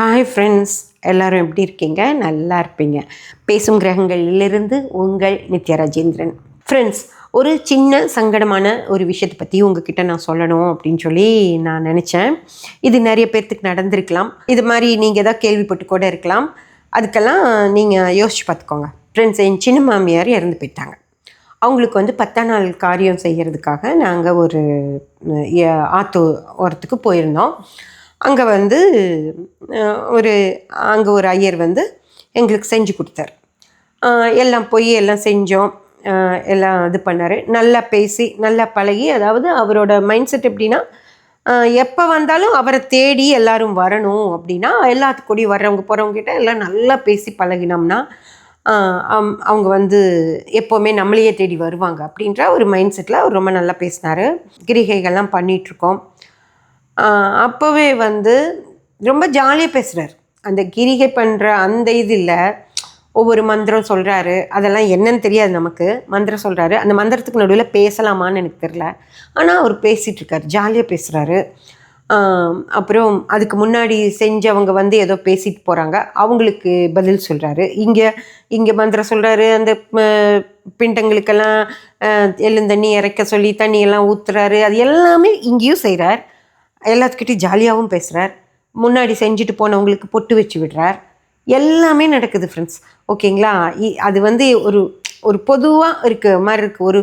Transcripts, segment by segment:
Hi friends, எல்லோரும் எப்படி இருக்கீங்க? நல்லா இருப்பீங்க. பேசும் கிரகங்களிலிருந்து உங்கள் நித்யா ராஜேந்திரன். ஃப்ரெண்ட்ஸ், ஒரு சின்ன சங்கடமான ஒரு விஷயத்தை பற்றி உங்ககிட்ட நான் சொல்லணும் அப்படின்னு சொல்லி நான் நினச்சேன். இது நிறைய பேர்த்துக்கு நடந்திருக்கலாம். இது மாதிரி நீங்கள் எதாவது கேள்விப்பட்டு கூட இருக்கலாம். அதுக்கெல்லாம் நீங்கள் யோசிச்சு பார்த்துக்கோங்க. ஃப்ரெண்ட்ஸ், என் சின்ன மாமியார் இறந்து போயிட்டாங்க. அவங்களுக்கு 10ஆம் நாள் காரியம் செய்கிறதுக்காக நாங்கள் ஒரு ஆற்று ஓரத்துக்கு போயிருந்தோம். அங்கே ஒரு ஐயர் எங்களுக்கு செஞ்சு கொடுத்தார். எல்லாம் போய் எல்லாம் செஞ்சோம். எல்லாம் இது பண்ணார். நல்லா பேசி நல்லா பழகி, அதாவது அவரோட மைண்ட் செட் எப்படின்னா, எப்போ வந்தாலும் அவரை தேடி எல்லோரும் வரணும் அப்படின்னா, எல்லாத்துக்கூடயும் வர்றவங்க போகிறவங்ககிட்ட எல்லாம் நல்லா பேசி பழகினோம்னா அவங்க எப்போவுமே நம்மளையே தேடி வருவாங்க அப்படின்ற ஒரு மைண்ட் செட்டில் அவர் ரொம்ப நல்லா பேசினார். கிரிகைகள்லாம் பண்ணிகிட்ருக்கோம். அப்போவே ரொம்ப ஜாலியாக பேசுகிறார். அந்த கிரிகை பண்ணுற அந்த இதில் ஒவ்வொரு மந்திரம் சொல்கிறாரு. அதெல்லாம் என்னன்னு தெரியாது நமக்கு. மந்திரம் சொல்கிறாரு. அந்த மந்திரத்துக்கு நடுவில் பேசலாமான்னு எனக்கு தெரில. ஆனால் அவர் பேசிகிட்ருக்கார், ஜாலியாக பேசுகிறாரு. அப்புறம் அதுக்கு முன்னாடி செஞ்சவங்க ஏதோ பேசிட்டு போகிறாங்க, அவங்களுக்கு பதில் சொல்கிறாரு. இங்கே மந்திரம் சொல்கிறாரு. அந்த பிண்டங்களுக்கெல்லாம் எழுந்தண்ணி இறைக்க சொல்லி தண்ணியெல்லாம் ஊற்றுறாரு. அது எல்லாமே இங்கேயும் செய்கிறார். எல்லாத்துக்கிட்டையும் ஜாலியாகவும் பேசுகிறார். முன்னாடி செஞ்சுட்டு போனவங்களுக்கு பொட்டு வச்சு விடுறார். எல்லாமே நடக்குது ஃப்ரெண்ட்ஸ். ஓகேங்களா? அது ஒரு ஒரு பொதுவாக இருக்க மாதிரி இருக்குது.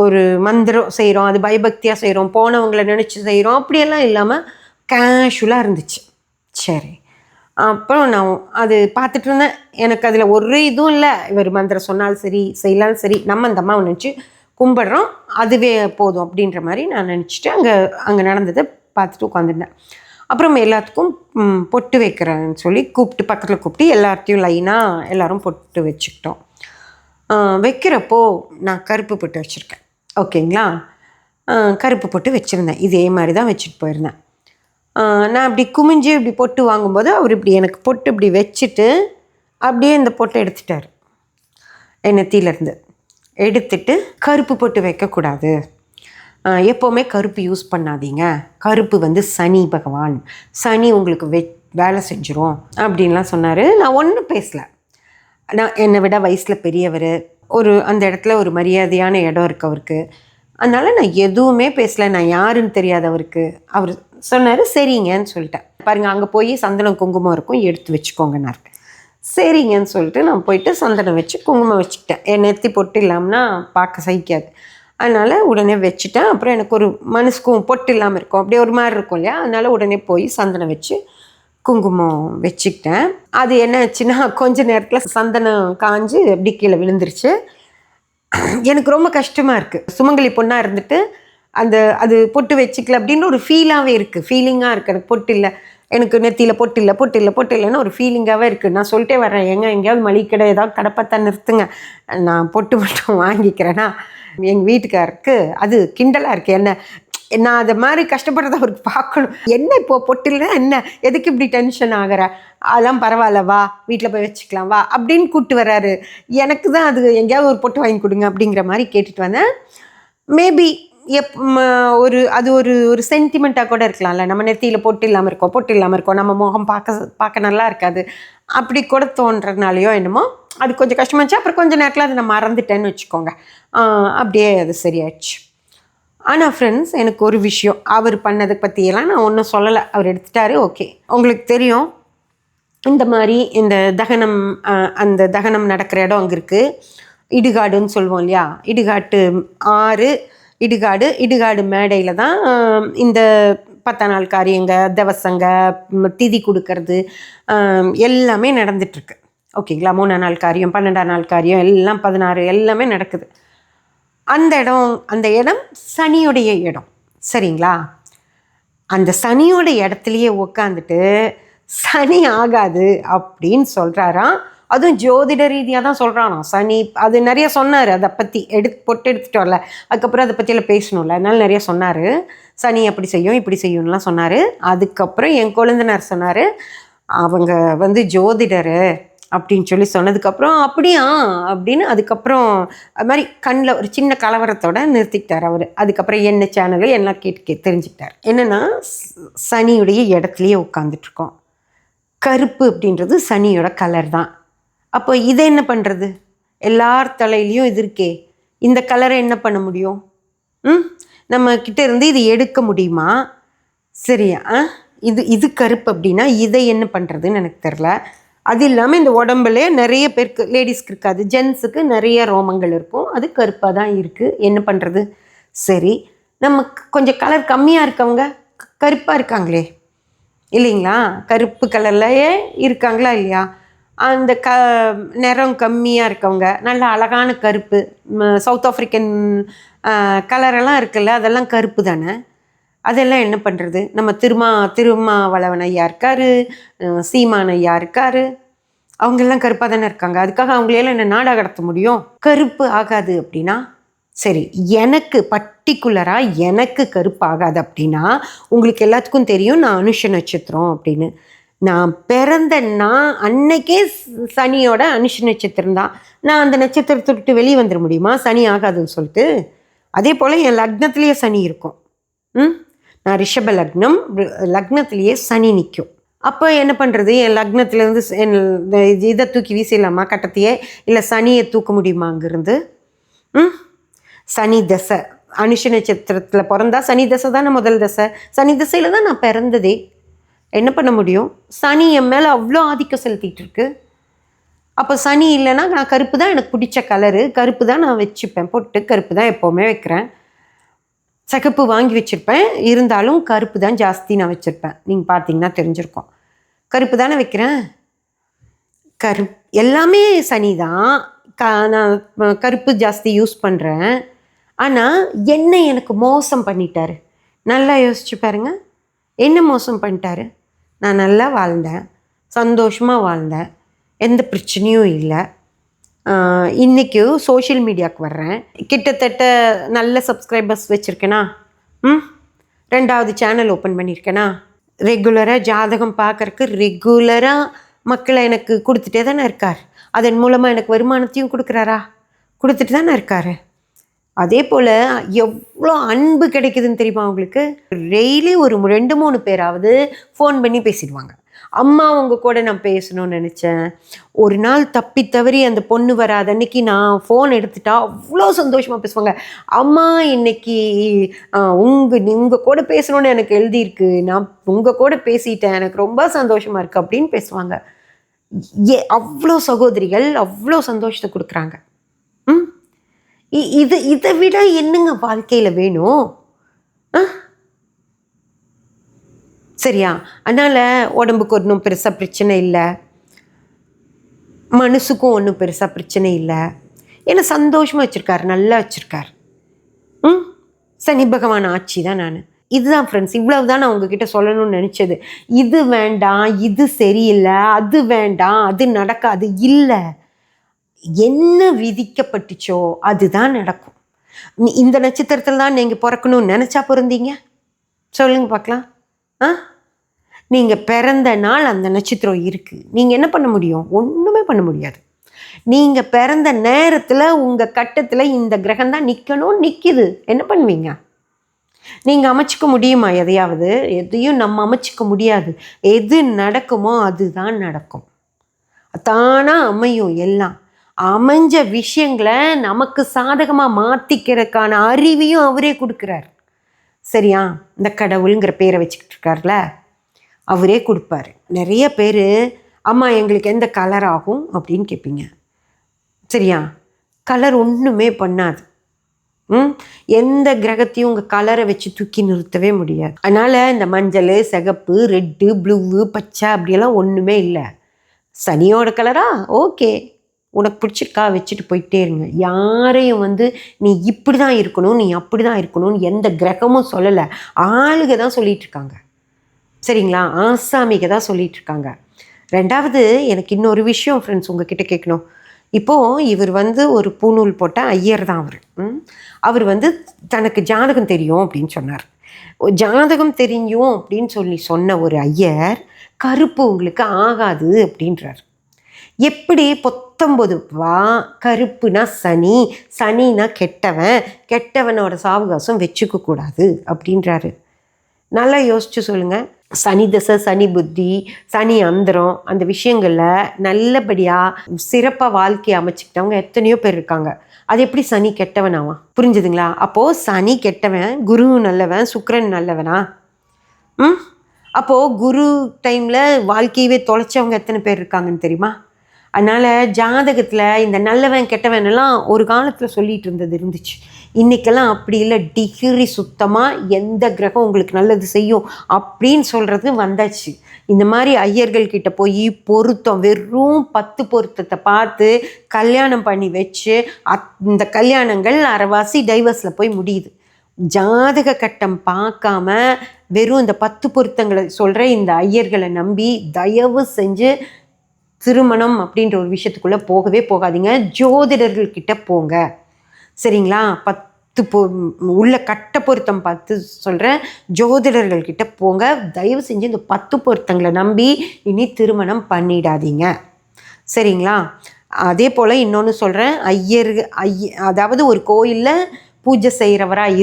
ஒரு மந்திரம் செய்கிறோம், அது பயபக்தியாக செய்கிறோம், போனவங்களை நினச்சி செய்கிறோம், அப்படியெல்லாம் இல்லாமல் கேஷுவலாக இருந்துச்சு. சரி, அப்புறம் நான் அது பார்த்துட்டு இருந்தேன். எனக்கு அதில் ஒரு இதுவும் இல்லை. இவர் மந்திரம் சொன்னாலும் சரி, செய்யலாலும் சரி, நம்ம அந்த அம்மாவை நினச்சி கும்பிட்றோம், அதுவே போதும் அப்படின்ற மாதிரி நான் நினச்சிட்டு அங்கே நடந்ததை பார்த்துட்டு உட்காந்துருந்தேன். அப்புறம் எல்லாத்துக்கும் பொட்டு வைக்கிறேன்னு சொல்லி பக்கத்தில் கூப்பிட்டு எல்லாத்தையும் லைனாக எல்லோரும் பொட்டு வச்சுக்கிட்டோம். வைக்கிறப்போ நான் கருப்பு பொட்டு வச்சுருக்கேன். ஓகேங்களா? கருப்பு பொட்டு வச்சுருந்தேன். இதே மாதிரி தான் வச்சுட்டு போயிருந்தேன். நான் இப்படி குமிஞ்சு இப்படி பொட்டு வாங்கும்போது அவர் இப்படி எனக்கு பொட்டு இப்படி வச்சுட்டு அப்படியே இந்த பொட்டை எடுத்துட்டார். என் நெத்தியிலேருந்து எடுத்துட்டு, கருப்பு பொட்டு வைக்கக்கூடாது, எப்போவுமே கருப்பு யூஸ் பண்ணாதீங்க, கருப்பு சனி பகவான், சனி உங்களுக்கு வேலை செஞ்சிரும் அப்படின்லாம் சொன்னார். நான் ஒன்றும் பேசலை. நான் என்னை விட வயசில் பெரியவர், அந்த இடத்துல ஒரு மரியாதையான இடம் இருக்குது அவருக்கு. அதனால் நான் எதுவுமே பேசலை. நான் யாருன்னு தெரியாதவருக்கு. அவர் சொன்னார், சரிங்கன்னு சொல்லிட்டேன். பாருங்கள், அங்கே போய் சந்தனம் குங்குமம் இருக்கும், எடுத்து வச்சுக்கோங்கன்னாரு. சரிங்கன்னு சொல்லிட்டு நான் போயிட்டு சந்தனம் வச்சு குங்குமம் வச்சுக்கிட்டேன். என் நெத்தி பொட்டு இல்லாமல்னா பார்க்க சகிக்காது. அதனால் உடனே வச்சுட்டேன். அப்புறம் எனக்கு ஒரு மனசுக்கும் பொட்டு இல்லாமல் இருக்கும், அப்படியே ஒரு மாதிரி இருக்கும் இல்லையா? அதனால் உடனே போய் சந்தனம் வச்சு குங்குமம் வச்சுக்கிட்டேன். அது என்ன ஆச்சுன்னா, கொஞ்ச நேரத்தில் சந்தனம் காஞ்சு அப்படி கீழே விழுந்துருச்சு. எனக்கு ரொம்ப கஷ்டமாக இருக்குது. சுமங்கலி பொண்ணாக இருந்துட்டு அது பொட்டு வச்சுக்கல அப்படின்னு ஒரு ஃபீலாகவே இருக்குது. ஃபீலிங்காக இருக்குது. எனக்கு பொட்டு இல்லை, எனக்கு நெத்தியில் பொட்டு இல்லை, பொட்டு இல்லை, பொட்டு இல்லைன்னு ஒரு ஃபீலிங்காகவே இருக்குது. நான் சொல்லிட்டே வரேன், எங்கேயாவது மளிகை கடை ஏதாவது கடை பார்த்தா நிறுத்துங்க, நான் பொட்டு மட்டும் வாங்கிக்கிறேன்னா. எங்கள் வீட்டுக்காருக்கு அது கிண்டலாக இருக்குது. நான் அதை மாதிரி கஷ்டப்படுறத அவருக்கு பார்க்கணும். என்ன இப்போது பொட்டு இல்லைன்னா என்ன, எதுக்கு இப்படி டென்ஷன் ஆகிற, அதெல்லாம் பரவாயில்ல, வா வீட்டில் போய் வச்சுக்கலாம் வா அப்படின்னு கூப்பிட்டு வர்றாரு. எனக்கு தான் அது எங்கேயாவது ஒரு பொட்டு வாங்கி கொடுங்க அப்படிங்கிற மாதிரி கேட்டுட்டு வந்தேன். மேபி ஒரு சென்டிமெண்ட்டாக கூட இருக்கலாம்ல. நம்ம நெத்தியில் பொட்டு இல்லாமல் இருக்கோம், நம்ம முகம் பார்க்க நல்லா இருக்காது, அப்படி கூட தோன்றதுனாலையோ என்னமோ அது கொஞ்சம் கஷ்டமாச்சு. அப்புறம் கொஞ்சம் நேரத்தில் அதை நான் மறந்துட்டேன்னு வச்சுக்கோங்க. அப்படியே அது சரியாயிடுச்சு. ஆனால் ஃப்ரெண்ட்ஸ், எனக்கு ஒரு விஷயம், அவர் பண்ணதை பற்றியெல்லாம் நான் ஒன்றும் சொல்லலை. அவர் எடுத்துட்டாரு, ஓகே. உங்களுக்கு தெரியும், இந்த மாதிரி அந்த தகனம் நடக்கிற இடம் அங்கே இருக்குது. இடுகாடுன்னு சொல்லுவோம் இல்லையா? இடுகாட்டு ஆறு, இடுகாடு மேடையில் தான் இந்த 10ஆம் நாள் காரியங்க, தவசங்க, திதி கொடுக்கறது எல்லாமே நடந்துட்டுருக்கு. ஓகேங்களா? 3ஆம் நாள் காரியம், 12ஆம் நாள் காரியம், எல்லாம் 16 எல்லாமே நடக்குது. அந்த இடம் சனியுடைய இடம். சரிங்களா? அந்த சனியோட இடத்துலையே உட்காந்துட்டு சனி ஆகாது அப்படின்னு சொல்கிறாராம். அதுவும் ஜோதிட ரீதியாக தான் சொல்கிறானா. சனி அது நிறைய சொன்னார். அதை பற்றி பொட்டு எடுத்துகிட்டு வரல, அதுக்கப்புறம் அதை பற்றியெல்லாம் பேசணும்ல, அதனால நிறைய சொன்னார். சனி அப்படி செய்யும் இப்படி செய்யும்லாம் சொன்னார். அதுக்கப்புறம் என் கொழுந்தனார் சொன்னார், அவங்க ஜோதிடர் அப்படின்னு சொல்லி சொன்னதுக்கப்புறம் அப்படியா அப்படின்னு அதுக்கப்புறம் அது மாதிரி கண்ணில் ஒரு சின்ன கலவரத்தோடு நிறுத்திக்கிட்டார் அவர். அதுக்கப்புறம் என்ன சேனலு எல்லாம் கேட்டு தெரிஞ்சுக்கிட்டார். என்னென்னா, சனியுடைய இடத்துலையே உட்காந்துட்ருக்கோம். கருப்பு அப்படின்றது சனியோட கலர் தான். அப்போ இதை என்ன பண்ணுறது? எல்லார் தலையிலையும் இது இருக்கே, இந்த கலரை என்ன பண்ண முடியும்? நம்ம கிட்ட இருந்து இது எடுக்க முடியுமா? சரியா? இது கருப்பு அப்படின்னா இதை என்ன பண்ணுறதுன்னு எனக்கு தெரில. அது இல்லாமல் இந்த உடம்புல நிறைய பேருக்கு, லேடிஸ்க்கு இருக்காது, ஜென்ஸுக்கு நிறைய ரோமங்கள் இருக்கும், அது கருப்பாக தான் இருக்குது. என்ன பண்ணுறது? சரி, நமக்கு கொஞ்சம் கலர் கம்மியாக இருக்கவங்க கருப்பாக இருக்காங்களே இல்லைங்களா? கருப்பு கலர்லையே இருக்காங்களா இல்லையா? அந்த நிறம் கம்மியாக இருக்கவங்க, நல்ல அழகான கருப்பு, சவுத் ஆஃப்ரிக்கன் கலரெல்லாம் இருக்குல்ல, அதெல்லாம் கருப்பு தானே. அதெல்லாம் என்ன பண்ணுறது? நம்ம திருமாவளவன் ஐயா இருக்கார், சீமான் ஐயா இருக்கார், அவங்கெல்லாம் கருப்பாக தானே இருக்காங்க. அதுக்காக அவங்களையெல்லாம் என்ன நாடா கடத்த முடியும்? கருப்பு ஆகாது அப்படின்னா சரி, எனக்கு பர்டிகுலராக எனக்கு கருப்பு ஆகாது அப்படின்னா, உங்களுக்கு எல்லாத்துக்கும் தெரியும் நான் அனுஷ நட்சத்திரம் அப்படின்னு. நான் பிறந்தேன்னா அன்னைக்கே சனியோட அனுஷ நட்சத்திரம் தான். நான் அந்த நட்சத்திரத்தை விட்டு வெளியே வந்துட முடியுமா சனி ஆகாதுன்னு சொல்லிட்டு? அதே போல் என் லக்னத்திலேயே சனி இருக்கும். நான் ரிஷப லக்னம், லக்னத்திலேயே சனி நிற்கும். அப்போ என்ன பண்ணுறது? என் லக்னத்துலேருந்து இதை தூக்கி வீசிடலாமா கட்டத்தையே? இல்லை சனியை தூக்க முடியுமா அங்கேருந்து? சனி தசை, அனுஷ நட்சத்திரத்தில் பிறந்தா சனி தசை தானே முதல் தசை. சனி தசையில் தான் நான் பிறந்ததே. என்ன பண்ண முடியும்? சனி என் மேலே அவ்வளோ ஆதிக்கம் செலுத்திட்டு இருக்கு. அப்போ சனி இல்லைன்னா நான் கருப்பு தான் எனக்கு பிடிச்ச கலரு, கருப்பு தான் நான் வச்சுப்பேன், பொட்டு கருப்பு தான் எப்போவுமே வைக்கிறேன். சிகப்பு வாங்கி வச்சுருப்பேன், இருந்தாலும் கருப்பு தான் ஜாஸ்தி நான் வச்சுருப்பேன். நீங்கள் பார்த்தீங்கன்னா தெரிஞ்சிருக்கோம். கருப்பு தானே வைக்கிறேன். எல்லாமே சனி தான். நான் கருப்பு ஜாஸ்தி யூஸ் பண்ணுறேன். ஆனால் என்ன எனக்கு மோசம் பண்ணிட்டாரு? நல்லா யோசிச்சு பாருங்க. என்ன மோசம் பண்ணிட்டாரு? நான் நல்லா வாழ்ந்தேன், சந்தோஷமாக வாழ்ந்தேன், எந்த பிரச்சனையும் இல்லை. இன்றைக்கி சோஷியல் மீடியாவுக்கு வர்றேன், கிட்டத்தட்ட நல்ல சப்ஸ்கிரைபர்ஸ் வச்சுருக்கேனா, 2வது சேனல் ஓப்பன் பண்ணியிருக்கேனா, ரெகுலராக ஜாதகம் பார்க்குறக்கு ரெகுலராக மக்களை எனக்கு கொடுத்துட்டே தானே இருக்கார். அதன் மூலமாக எனக்கு வருமானத்தையும் கொடுக்குறாரா? கொடுத்துட்டு தானே இருக்கார். அதே போல் எவ்வளோ அன்பு கிடைக்குதுன்னு தெரியுமா உங்களுக்கு? டெய்லி ஒரு 2-3 பேராவது ஃபோன் பண்ணி பேசிடுவாங்க. அம்மா உங்கள் கூட நான் பேசணும்னு நினச்சேன், ஒரு நாள் தப்பி தவறி அந்த பொண்ணு வராத அன்னைக்கு நான் ஃபோன் எடுத்துட்டா அவ்வளோ சந்தோஷமாக பேசுவாங்க. அம்மா இன்னைக்கு உங்கள் கூட பேசணுன்னு எனக்கு எழுதியிருக்கு, நான் உங்கள் கூட பேசிட்டேன், எனக்கு ரொம்ப சந்தோஷமாக இருக்குது அப்படின்னு பேசுவாங்க. அவ்வளோ சகோதரிகள் அவ்வளோ சந்தோஷத்தை கொடுக்குறாங்க. இதை விட என்னங்க வாழ்க்கையில் வேணும்? சரியா? அதனால் உடம்புக்கு ஒன்றும் பெருசாக பிரச்சனை இல்லை, மனசுக்கும் ஒன்றும் பெருசாக பிரச்சனை இல்லை. ஏன்னா சந்தோஷமாக வச்சுருக்கார், நல்லா வச்சுருக்கார். சனி பகவான் ஆட்சி தான் நான். இதுதான் ஃப்ரெண்ட்ஸ், இவ்வளவு தான் நான் உங்ககிட்ட சொல்லணும்னு நினச்சது. இது வேண்டாம், இது சரியில்லை, அது வேண்டாம், அது நடக்காது இல்லை. என்ன விதிக்கப்பட்டுச்சோ அதுதான் நடக்கும். இந்த நட்சத்திரத்தில் தான் நீங்கள் பிறக்கணும்னு நினச்சா பிறந்தீங்க? சொல்லுங்க பார்க்கலாம். நீங்கள் பிறந்த நாள் அந்த நட்சத்திரம் இருக்குது, நீங்கள் என்ன பண்ண முடியும்? ஒன்றுமே பண்ண முடியாது. நீங்கள் பிறந்த நேரத்தில் உங்கள் கட்டத்தில் இந்த கிரகம் தான் நிற்கணும், நிற்கிது, என்ன பண்ணுவீங்க? நீங்கள் அமைச்சிக்க முடியுமா? எதையாவது? எதையும் நம்ம அமைச்சிக்க முடியாது. எது நடக்குமோ அதுதான் நடக்கும், தானாக அமையும். எல்லாம் அமைஞ்ச விஷயங்களை நமக்கு சாதகமாக மாற்றிக்கிறதுக்கான அறிவையும் அவரே கொடுக்குறார். சரியா? இந்த கடவுளுங்கிற பேரை வச்சுக்கிட்டு இருக்கார்ல, அவரே கொடுப்பாரு. நிறைய பேர் அம்மா எங்களுக்கு எந்த கலர் ஆகும் அப்படின்னு கேட்பீங்க. சரியா? கலர் ஒன்றுமே பண்ணாது. எந்த கிரகத்தையும் உங்கள் கலரை வச்சு தூக்கி நிறுத்தவே முடியாது. அதனால் இந்த மஞ்சள், சிகப்பு, ரெட்டு, ப்ளூவு, பச்சை அப்படியெல்லாம் ஒன்றுமே இல்லை. சனியோட கலரா? ஓகே, உனக்கு பிடிச்சிருக்கா வச்சுட்டு போயிட்டே இருங்க. யாரையும் நீ இப்படி தான் இருக்கணும், நீ அப்படி தான் இருக்கணும்னு எந்த கிரகமும் சொல்லலை. ஆளுக தான் சொல்லிகிட்டு இருக்காங்க. சரிங்களா? ஆசாமிக தான் சொல்லிகிட்டு இருக்காங்க. 2வது எனக்கு இன்னொரு விஷயம் ஃப்ரெண்ட்ஸ் உங்ககிட்ட கேட்கணும். இப்போது இவர் ஒரு பூநூல் போட்ட ஐயர் தான் அவர் தனக்கு ஜாதகம் தெரியும் அப்படின்னு சொன்னார். ஜாதகம் தெரியும் அப்படின்னு சொன்ன ஒரு ஐயர் கருப்பு உங்களுக்கு ஆகாது அப்படின்றார். எப்படி 19 கருப்புனா சனி, சனினா கெட்டவன், கெட்டவனோட சாவகாசம் வச்சுக்க கூடாது அப்படின்றாரு. நல்லா யோசிச்சு சொல்லுங்கள். சனி தசை, சனி புத்தி, சனி அந்தரம், அந்த விஷயங்களில் நல்லபடியாக சிறப்பாக வாழ்க்கையை அமைச்சிக்கிட்டவங்க எத்தனையோ பேர் இருக்காங்க. அது எப்படி சனி கெட்டவனாவா? புரிஞ்சுதுங்களா? அப்போது சனி கெட்டவன், குரு நல்லவன், சுக்கிரன் நல்லவனா? அப்போது குரு டைமில் வாழ்க்கையவே தொலைச்சவங்க எத்தனை பேர் இருக்காங்கன்னு தெரியுமா? அதனால் ஜாதகத்தில் இந்த நல்லவன் கெட்டவனெல்லாம் ஒரு காலத்தில் சொல்லிகிட்டு இருந்துச்சு. இன்றைக்கெல்லாம் அப்படி இல்லை. டிகிரி சுத்தமாக எந்த கிரகம் உங்களுக்கு நல்லது செய்யும் அப்படின்னு சொல்கிறது வந்தாச்சு. இந்த மாதிரி ஐயர்கள்கிட்ட போய் பொருத்தம், வெறும் 10 பொருத்தத்தை பார்த்து கல்யாணம் பண்ணி வச்சு இந்த கல்யாணங்கள் அரைவாசி டைவர்ஸில் போய் முடியுது. ஜாதக கட்டம் பார்க்காம வெறும் இந்த 10 பொருத்தங்களை சொல்கிற இந்த ஐயர்களை நம்பி தயவு செஞ்சு திருமணம் அப்படின்ற ஒரு விஷயத்துக்குள்ளே போகவே போகாதீங்க. ஜோதிடர்கள்கிட்ட போங்க, சரிங்களா? 10 உள்ள கட்ட பொருத்தம் பார்த்து சொல்கிறேன், ஜோதிடர்கள்கிட்ட போங்க. தயவு செஞ்சு இந்த 10 பொருத்தங்களை நம்பி இனி திருமணம் பண்ணிடாதீங்க, சரிங்களா? அதே போல் இன்னொன்று சொல்கிறேன், அதாவது ஒரு கோயிலில் பூஜை செய்கிறவராக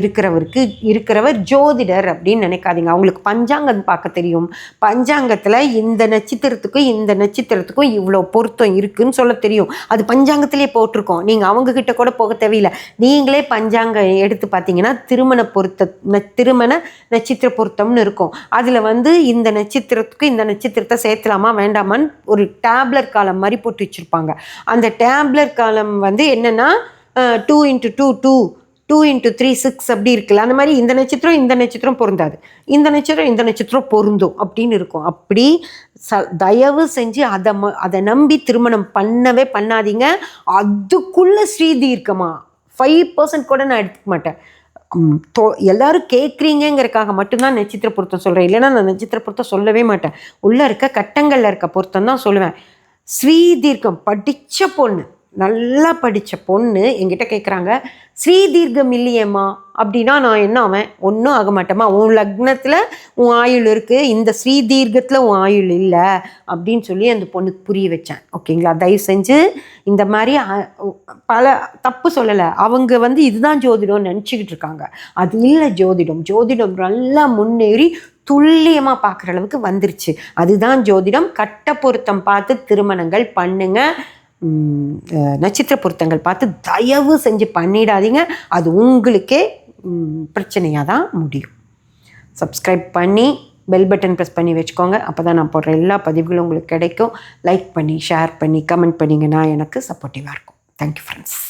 இருக்கிறவர் ஜோதிடர் அப்படின்னு நினைக்காதீங்க. அவங்களுக்கு பஞ்சாங்கம் பார்க்க தெரியும். பஞ்சாங்கத்தில் இந்த நட்சத்திரத்துக்கும் இந்த நட்சத்திரத்துக்கும் இவ்வளோ பொருத்தம் இருக்குதுன்னு சொல்ல தெரியும். அது பஞ்சாங்கத்திலே போட்டிருக்கோம். நீங்கள் அவங்கக்கிட்ட கூட போக தேவையில்லை. நீங்களே பஞ்சாங்கம் எடுத்து பார்த்தீங்கன்னா திருமண நட்சத்திர பொருத்தம்னு இருக்கும். அதில் இந்த நட்சத்திரத்துக்கு இந்த நட்சத்திரத்தை சேர்த்தலாமா வேண்டாமான்னு ஒரு டேப்லர் காலம் மாதிரி போட்டு வச்சுருப்பாங்க. அந்த டேப்லர் காலம் என்னென்னா 2 × 2 2, 2 × 3 6 அப்படி இருக்குல்ல. அந்த மாதிரி இந்த நட்சத்திரம் பொருந்தாது, இந்த நட்சத்திரம் பொருந்தும் அப்படின்னு இருக்கும். அப்படி தயவு செஞ்சு அதை நம்பி திருமணம் பண்ணவே பண்ணாதீங்க. அதுக்குள்ளே ஸ்ரீதீர்க்கமா 5% கூட நான் எடுத்துக்க மாட்டேன். எல்லாரும் கேட்குறீங்கிறதுக்காக மட்டும்தான் நட்சத்திர பொருத்தம் சொல்கிறேன். இல்லைன்னா நான் நட்சத்திர பொருத்தம் சொல்லவே மாட்டேன். உள்ளே இருக்க கட்டங்களில் இருக்க பொருத்தம் தான் சொல்லுவேன். ஸ்ரீதீர்க்கம் படித்த பொண்ணு, நல்லா படித்த பொண்ணு என்கிட்ட கேட்குறாங்க, ஸ்ரீதீர்க்கம் இல்லையேம்மா அப்படின்னா நான் என்ன ஆவேன்? ஒன்றும் ஆக மாட்டேம்மா. உன் லக்னத்தில் உன் ஆயுள் இருக்குது, இந்த ஸ்ரீதீர்க்கத்தில் உன் ஆயுள் இல்லை அப்படின்னு சொல்லி அந்த பொண்ணுக்கு புரிய வச்சேன். ஓகேங்களா? தயவு செஞ்சு இந்த மாதிரி பல தப்பு சொல்லலை. அவங்க இதுதான் ஜோதிடம்னு நினச்சிக்கிட்டு இருக்காங்க. அது இல்லை ஜோதிடம். ஜோதிடம் நல்லா முன்னேறி துல்லியமாக பார்க்குற அளவுக்கு வந்துருச்சு. அதுதான் ஜோதிடம். கட்ட பொருத்தம் பார்த்து திருமணங்கள் பண்ணுங்க. நட்சத்திர பொருத்தங்கள் பார்த்து தயவு செஞ்சு பண்ணிடாதீங்க. அது உங்களுக்கே பிரச்சனையாக தான் முடியும். சப்ஸ்கிரைப் பண்ணி பெல் பட்டன் ப்ரெஸ் பண்ணி வச்சுக்கோங்க. அப்போ தான் நான் போடுற எல்லா பதிவுகளும் உங்களுக்கு கிடைக்கும். லைக் பண்ணி, ஷேர் பண்ணி, கமெண்ட் பண்ணிங்கன்னா எனக்கு சப்போர்ட்டிவாக இருக்கும். Thank you friends.